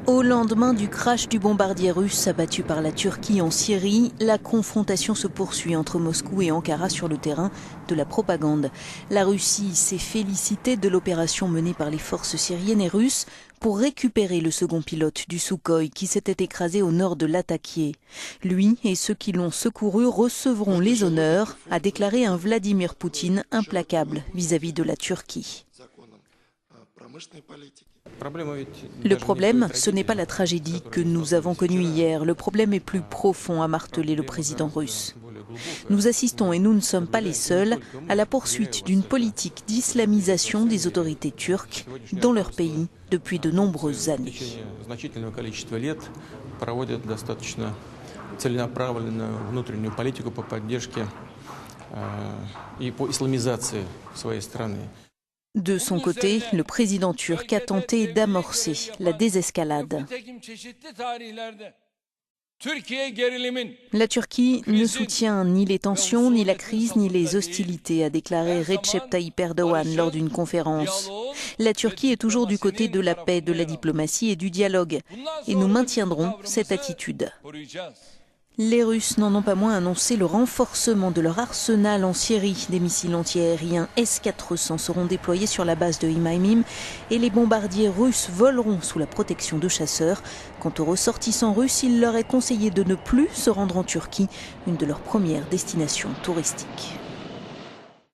Au lendemain du crash du bombardier russe abattu par la Turquie en Syrie, la confrontation se poursuit entre Moscou et Ankara sur le terrain de la propagande. La Russie s'est félicitée de l'opération menée par les forces syriennes et russes pour récupérer le second pilote du Sukhoi qui s'était écrasé au nord de Latakié. Lui et ceux qui l'ont secouru recevront les honneurs, a déclaré un Vladimir Poutine implacable vis-à-vis de la Turquie. Le problème, ce n'est pas la tragédie que nous avons connue hier. Le problème est plus profond, a martelé le président russe. Nous assistons, et nous ne sommes pas les seuls, à la poursuite d'une politique d'islamisation des autorités turques dans leur pays depuis de nombreuses années. De son côté, le président turc a tenté d'amorcer la désescalade. La Turquie ne soutient ni les tensions, ni la crise, ni les hostilités, a déclaré Recep Tayyip Erdogan lors d'une conférence. La Turquie est toujours du côté de la paix, de la diplomatie et du dialogue. Et nous maintiendrons cette attitude. Les Russes n'en ont pas moins annoncé le renforcement de leur arsenal en Syrie. Des missiles antiaériens S-400 seront déployés sur la base de Hmeimim et les bombardiers russes voleront sous la protection de chasseurs. Quant aux ressortissants russes, il leur est conseillé de ne plus se rendre en Turquie, une de leurs premières destinations touristiques.